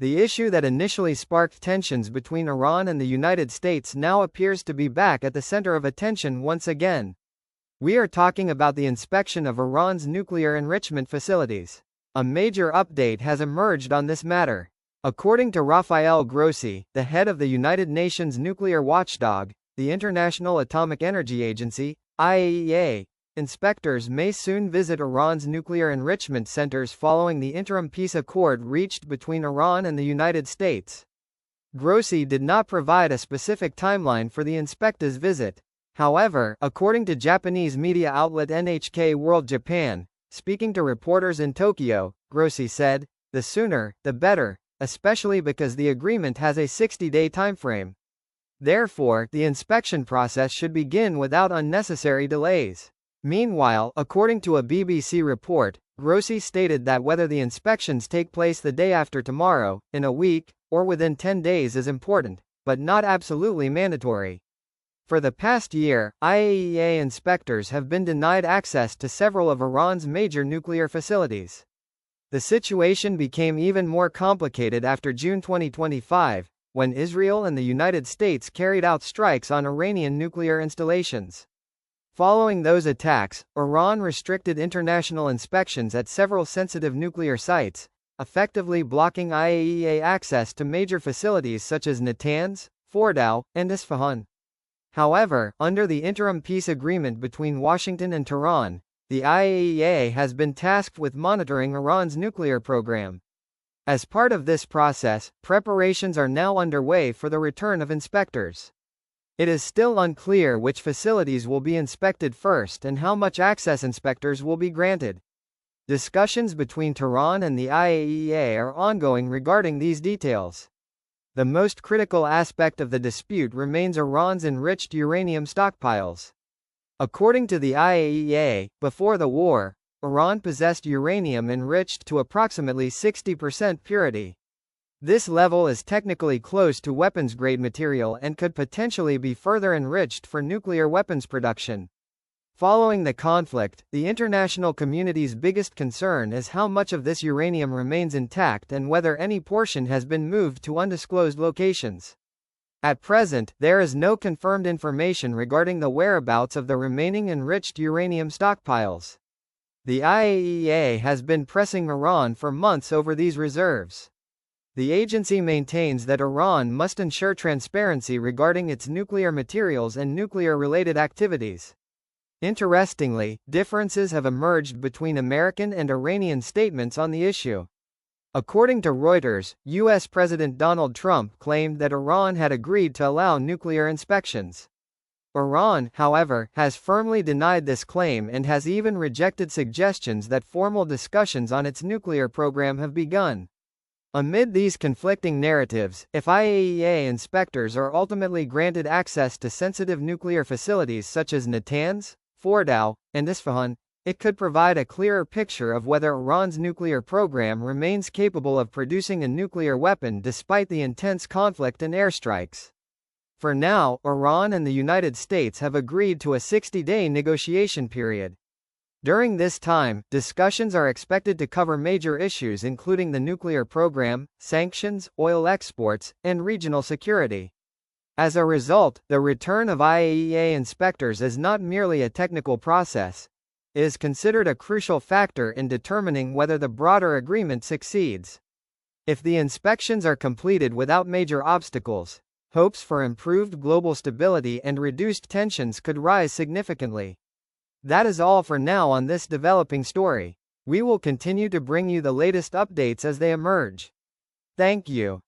The issue that initially sparked tensions between Iran and the United States now appears to be back at the center of attention once again. We are talking about the inspection of Iran's nuclear enrichment facilities. A major update has emerged on this matter. According to Rafael Grossi, the head of the United Nations nuclear watchdog, the International Atomic Energy Agency, IAEA, inspectors may soon visit Iran's nuclear enrichment centers following the interim peace accord reached between Iran and the United States. Grossi did not provide a specific timeline for the inspectors' visit. However, according to Japanese media outlet NHK World Japan, speaking to reporters in Tokyo, Grossi said, "The sooner, the better, especially because the agreement has a 60-day timeframe. Therefore, the inspection process should begin without unnecessary delays." Meanwhile, according to a BBC report, Grossi stated that whether the inspections take place the day after tomorrow, in a week, or within 10 days is important, but not absolutely mandatory. For the past year, IAEA inspectors have been denied access to several of Iran's major nuclear facilities. The situation became even more complicated after June 2025, when Israel and the United States carried out strikes on Iranian nuclear installations. Following those attacks, Iran restricted international inspections at several sensitive nuclear sites, effectively blocking IAEA access to major facilities such as Natanz, Fordow, and Isfahan. However, under the interim peace agreement between Washington and Tehran, the IAEA has been tasked with monitoring Iran's nuclear program. As part of this process, preparations are now underway for the return of inspectors. It is still unclear which facilities will be inspected first and how much access inspectors will be granted. Discussions between Tehran and the IAEA are ongoing regarding these details. The most critical aspect of the dispute remains Iran's enriched uranium stockpiles. According to the IAEA, before the war, Iran possessed uranium enriched to approximately 60% purity. This level is technically close to weapons-grade material and could potentially be further enriched for nuclear weapons production. Following the conflict, the international community's biggest concern is how much of this uranium remains intact and whether any portion has been moved to undisclosed locations. At present, there is no confirmed information regarding the whereabouts of the remaining enriched uranium stockpiles. The IAEA has been pressing Iran for months over these reserves. The agency maintains that Iran must ensure transparency regarding its nuclear materials and nuclear-related activities. Interestingly, differences have emerged between American and Iranian statements on the issue. According to Reuters, U.S. President Donald Trump claimed that Iran had agreed to allow nuclear inspections. Iran, however, has firmly denied this claim and has even rejected suggestions that formal discussions on its nuclear program have begun. Amid these conflicting narratives, if IAEA inspectors are ultimately granted access to sensitive nuclear facilities such as Natanz, Fordow, and Isfahan, it could provide a clearer picture of whether Iran's nuclear program remains capable of producing a nuclear weapon despite the intense conflict and airstrikes. For now, Iran and the United States have agreed to a 60-day negotiation period. During this time, discussions are expected to cover major issues including the nuclear program, sanctions, oil exports, and regional security. As a result, the return of IAEA inspectors is not merely a technical process. It is considered a crucial factor in determining whether the broader agreement succeeds. If the inspections are completed without major obstacles, hopes for improved global stability and reduced tensions could rise significantly. That is all for now on this developing story. We will continue to bring you the latest updates as they emerge. Thank you.